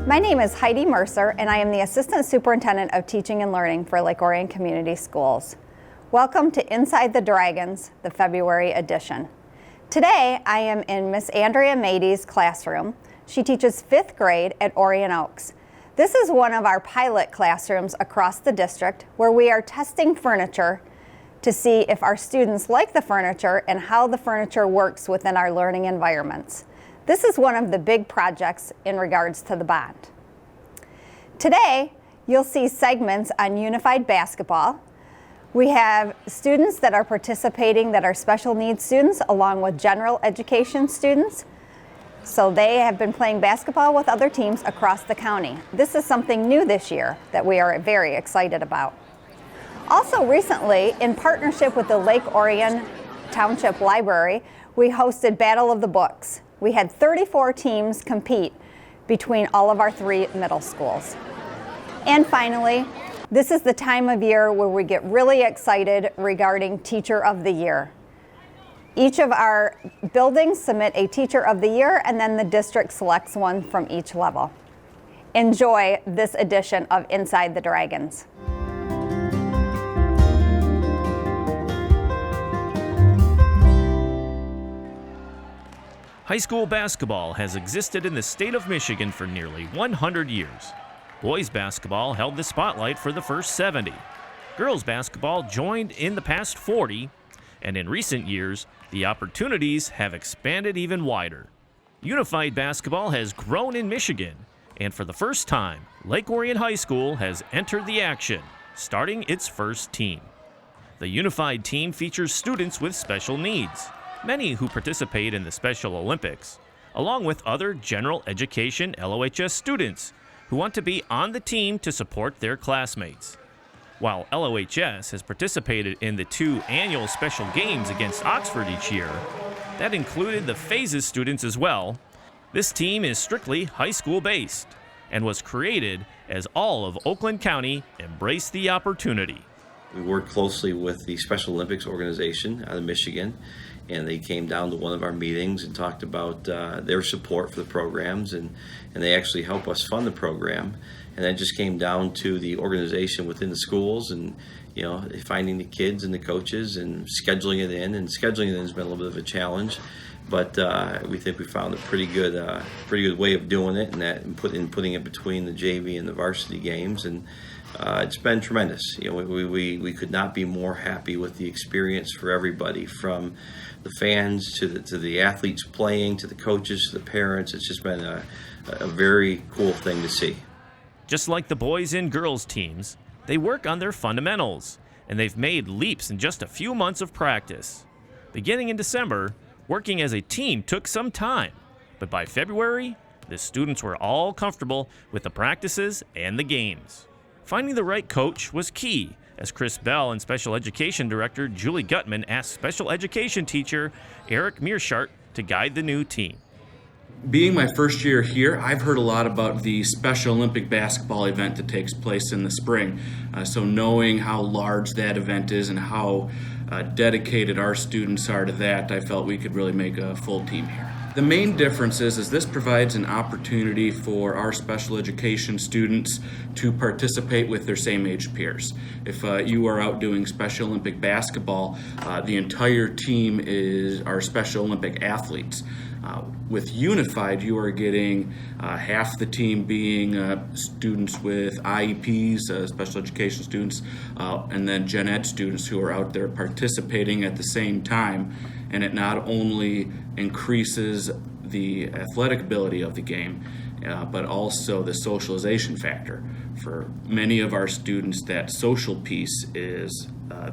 My name is Heidi Mercer, and I am the Assistant Superintendent of Teaching and Learning for Lake Orion Community Schools. Welcome to Inside the Dragons, the February edition. Today, I am in Miss Andrea Mady's classroom. She teaches 5th grade at Orion Oaks. This is one of our pilot classrooms across the district where we are testing furniture to see if our students like the furniture and how the furniture works within our learning environments. This is one of the big projects in regards to the bond. Today, you'll see segments on unified basketball. We have students that are participating that are special needs students along with general education students. So they have been playing basketball with other teams across the county. This is something new this year that we are very excited about. Also recently, in partnership with the Lake Orion Township Library, we hosted Battle of the Books. We had 34 teams compete between all of our 3 middle schools. And finally, this is the time of year where we get really excited regarding Teacher of the Year. Each of our buildings submit a Teacher of the Year, and then the district selects one from each level. Enjoy this edition of Inside the Dragons. High school basketball has existed in the state of Michigan for nearly 100 years. Boys basketball held the spotlight for the first 70. Girls basketball joined in the past 40, and in recent years, the opportunities have expanded even wider. Unified basketball has grown in Michigan, and for the first time, Lake Orion High School has entered the action, starting its first team. The unified team features students with special needs, many who participate in the Special Olympics, along with other general education LOHS students who want to be on the team to support their classmates. While LOHS has participated in the 2 annual special games against Oxford each year, that included the phases students as well. This team is strictly high school based and was created as all of Oakland County embraced the opportunity. We worked closely with the Special Olympics organization out of Michigan, and they came down to one of our meetings and talked about their support for the programs, and they actually help us fund the program. And that just came down to the organization within the schools and, finding the kids and the coaches and scheduling it in. And scheduling it in has been a little bit of a challenge, but we think we found a pretty good way of doing it, and putting it between the JV and the varsity games. And it's been tremendous. We could not be more happy with the experience for everybody, from the fans to the athletes playing, to the coaches, to the parents. It's just been a very cool thing to see. Just like the boys and girls teams, they work on their fundamentals, and they've made leaps in just a few months of practice. Beginning in December, working as a team took some time, but by February, the students were all comfortable with the practices and the games. Finding the right coach was key, as Chris Bell and Special Education Director Julie Gutman asked Special Education teacher Eric Mearshart to guide the new team. Being my first year here, I've heard a lot about the Special Olympic basketball event that takes place in the spring. So knowing how large that event is and how dedicated our students are to that, I felt we could really make a full team here. The main difference is this provides an opportunity for our special education students to participate with their same age peers. If you are out doing Special Olympic basketball, the entire team is our Special Olympic athletes. With Unified, you are getting half the team being students with IEPs, special education students, and then gen ed students who are out there participating at the same time. And it not only increases the athletic ability of the game, but also the socialization factor. For many of our students, that social piece is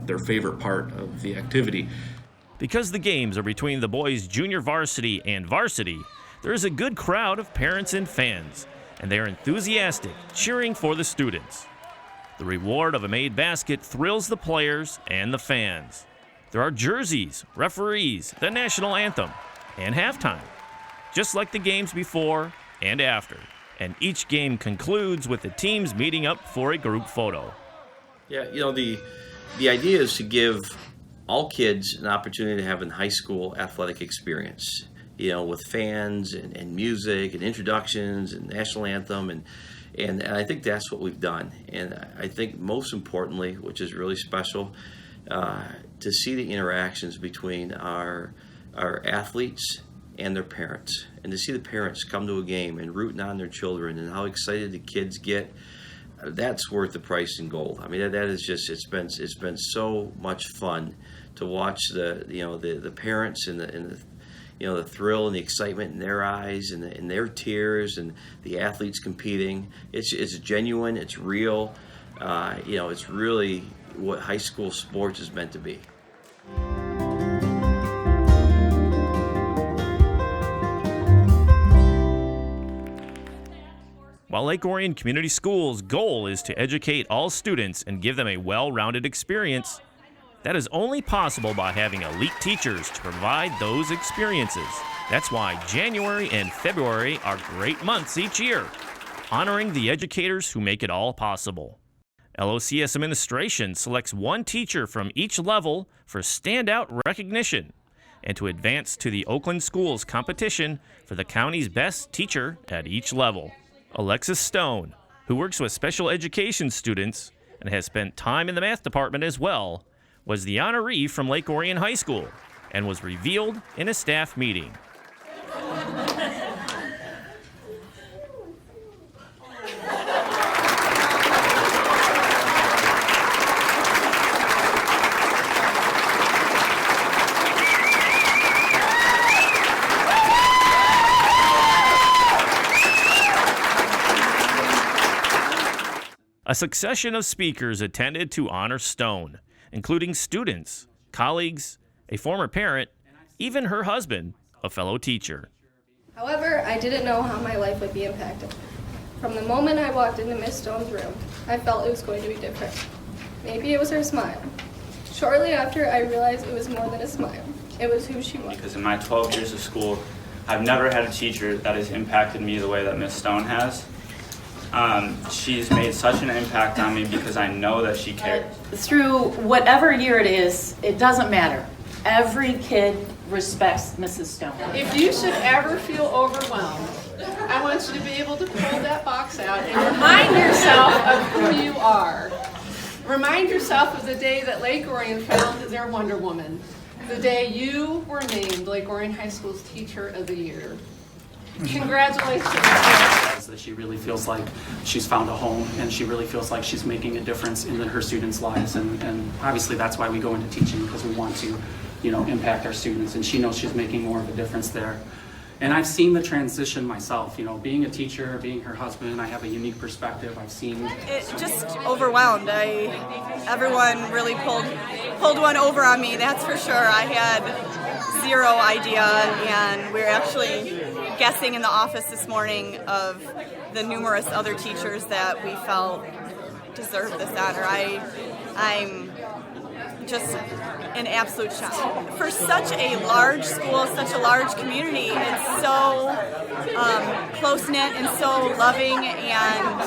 their favorite part of the activity. Because the games are between the boys' junior varsity and varsity, there is a good crowd of parents and fans, and they are enthusiastic, cheering for the students. The reward of a made basket thrills the players and the fans. There are jerseys, referees, the national anthem, and halftime, just like the games before and after. And each game concludes with the teams meeting up for a group photo. Yeah, the idea is to give all kids an opportunity to have a high school athletic experience. with fans and music and introductions and national anthem, and I think that's what we've done. And I think most importantly, which is really special, to see the interactions between our athletes and their parents, and to see the parents come to a game and rooting on their children and how excited the kids get. That's worth the price in gold. I mean, that is just, it's been so much fun to watch the parents and the thrill and the excitement in their eyes and their tears, and the athletes competing. It's genuine, it's real. It's really what high school sports is meant to be. While Lake Orion Community Schools' goal is to educate all students and give them a well-rounded experience, that is only possible by having elite teachers to provide those experiences. That's why January and February are great months each year, honoring the educators who make it all possible. LOCS administration selects one teacher from each level for standout recognition and to advance to the Oakland Schools competition for the county's best teacher at each level. Alexis Stone, who works with special education students and has spent time in the math department as well, was the honoree from Lake Orion High School and was revealed in a staff meeting. A succession of speakers attended to honor Stone, including students, colleagues, a former parent, even her husband, a fellow teacher. However, I didn't know how my life would be impacted. From the moment I walked into Miss Stone's room, I felt it was going to be different. Maybe it was her smile. Shortly after, I realized it was more than a smile. It was who she was. Because in my 12 years of school, I've never had a teacher that has impacted me the way that Miss Stone has. She's made such an impact on me because I know that she cares. Through whatever year it is, it doesn't matter. Every kid respects Mrs. Stone. If you should ever feel overwhelmed, I want you to be able to pull that box out and remind yourself of who you are. Remind yourself of the day that Lake Orion found their Wonder Woman. The day you were named Lake Orion High School's Teacher of the Year. Congratulations. That she really feels like she's found a home, and she really feels like she's making a difference in her students' lives, and obviously that's why we go into teaching, because we want to impact our students, and she knows she's making more of a difference there. And I've seen the transition myself, being a teacher, being her husband. I have a unique perspective. I've seen it. Just overwhelmed. Everyone really pulled one over on me, that's for sure. I had zero idea, and we're actually guessing in the office this morning of the numerous other teachers that we felt deserve this honor. I'm just in absolute shock. For such a large school, such a large community, it's so close-knit and so loving, and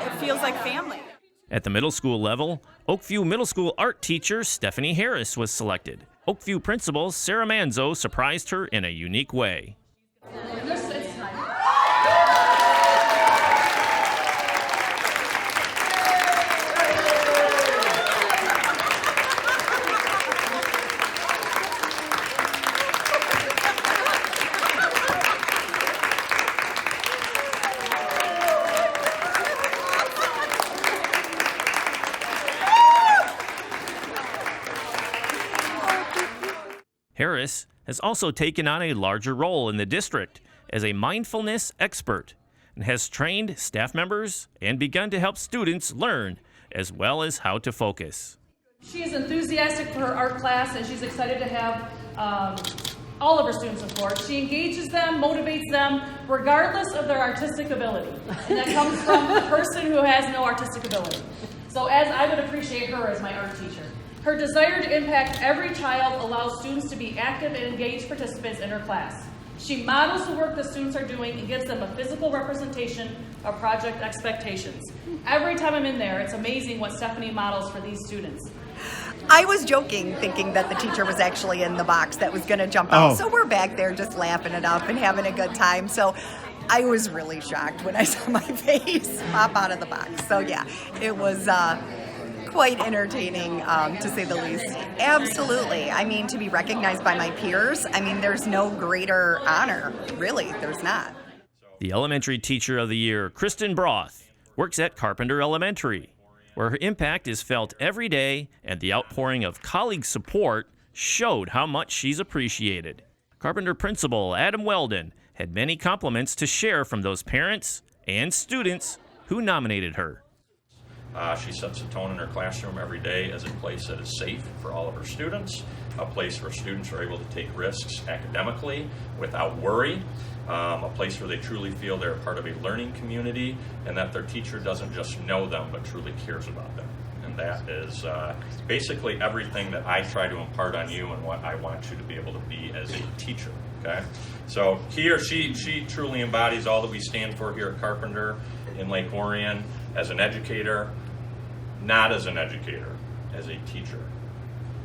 it feels like family. At the middle school level, Oakview Middle School art teacher Stephanie Harris was selected. Oakview principal Sarah Manzo surprised her in a unique way. Harris has also taken on a larger role in the district as a mindfulness expert and has trained staff members and begun to help students learn as well as how to focus. She is enthusiastic for her art class, and she's excited to have all of her students, of course. She engages them, motivates them, regardless of their artistic ability. And that comes from a person who has no artistic ability. So as I would appreciate her as my art teacher. Her desire to impact every child allows students to be active and engaged participants in her class. She models the work the students are doing and gives them a physical representation of project expectations. Every time I'm in there, it's amazing what Stephanie models for these students. I was joking, thinking that the teacher was actually in the box that was going to jump out. So we're back there just laughing it up and having a good time. So I was really shocked when I saw my face pop out of the box. So yeah, it was quite entertaining, to say the least. Absolutely. I mean, to be recognized by my peers, I mean, there's no greater honor. Really, there's not. The Elementary Teacher of the Year, Kristen Broth, works at Carpenter Elementary, where her impact is felt every day, and the outpouring of colleague support showed how much she's appreciated. Carpenter Principal Adam Weldon had many compliments to share from those parents and students who nominated her. She sets a tone in her classroom every day as a place that is safe for all of her students, a place where students are able to take risks academically without worry, a place where they truly feel they're part of a learning community and that their teacher doesn't just know them but truly cares about them. And that is basically everything that I try to impart on you and what I want you to be able to be as a teacher. Okay, so she truly embodies all that we stand for here at Carpenter in Lake Orion as an educator, not as an educator, as a teacher.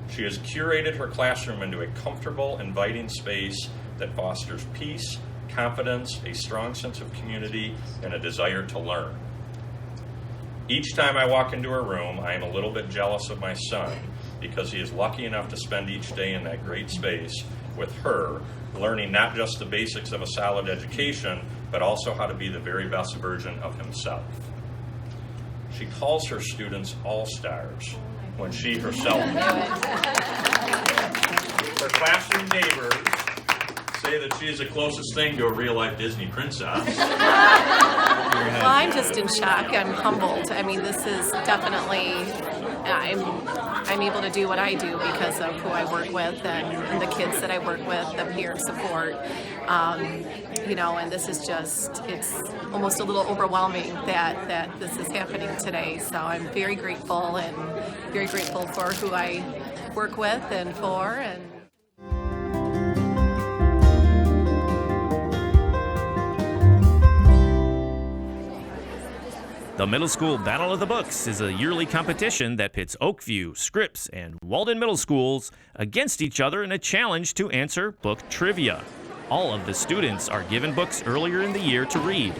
She has curated her classroom into a comfortable, inviting space that fosters peace, confidence, a strong sense of community, and a desire to learn. Each time I walk into her room, I am a little bit jealous of my son because he is lucky enough to spend each day in that great space with her, learning not just the basics of a solid education, but also how to be the very best version of himself. She calls her students all-stars when she herself her classroom neighbors say that she is the closest thing to a real-life Disney princess. Well, I'm just in shock. I'm humbled. I mean, this is definitely, I'm able to do what I do because of who I work with and the kids that I work with, the peer support. And this is just, it's almost a little overwhelming that this is happening today. So I'm very grateful for who I work with and for. And The Middle School Battle of the Books is a yearly competition that pits Oakview, Scripps, and Walden Middle Schools against each other in a challenge to answer book trivia. All of the students are given books earlier in the year to read.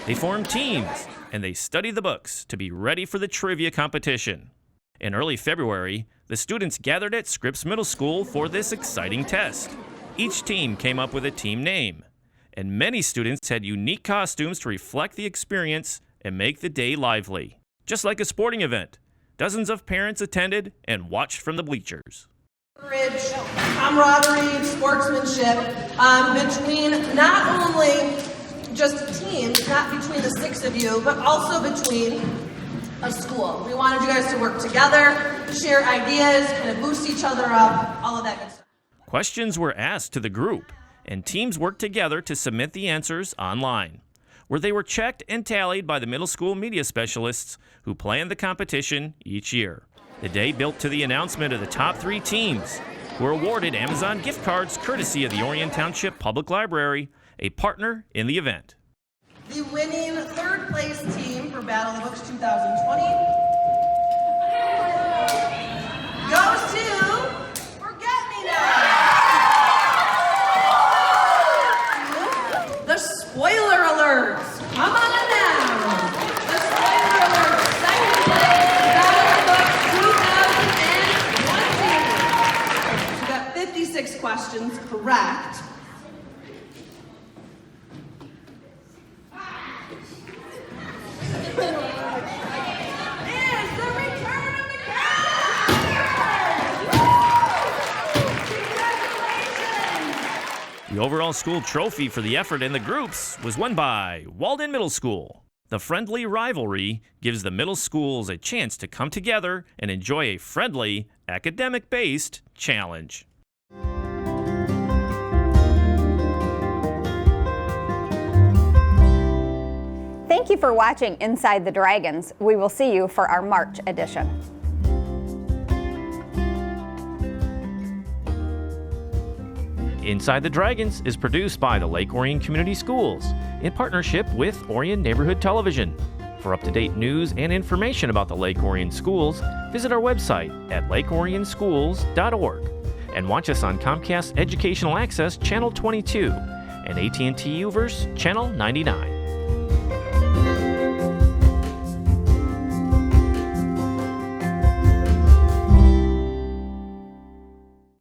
They form teams, and they study the books to be ready for the trivia competition. In early February, the students gathered at Scripps Middle School for this exciting test. Each team came up with a team name, and many students had unique costumes to reflect the experience and make the day lively. Just like a sporting event, dozens of parents attended and watched from the bleachers. Courage, camaraderie, sportsmanship between not only just teams, not between the 6 of you, but also between a school. We wanted you guys to work together, share ideas, kind of boost each other up, all of that good stuff. Questions were asked to the group, and teams worked together to submit the answers online, where they were checked and tallied by the middle school media specialists who planned the competition each year. The day built to the announcement of the top 3 teams, who were awarded Amazon gift cards courtesy of the Orion Township Public Library, a partner in the event. The winning 3rd place team for Battle of the Books 2020 goes to Forget Me Not. The spoiler alerts. Come on now. The spoiler alerts. 2nd place, Battle of the Books 2020. We got 56 questions correct. The overall school trophy for the effort in the groups was won by Walden Middle School. The friendly rivalry gives the middle schools a chance to come together and enjoy a friendly, academic-based challenge. Thank you for watching Inside the Dragons. We will see you for our March edition. Inside the Dragons is produced by the Lake Orion Community Schools in partnership with Orion Neighborhood Television. For up-to-date news and information about the Lake Orion schools, visit our website at lakeorionschools.org and watch us on Comcast Educational Access Channel 22 and AT&T UVerse Channel 99.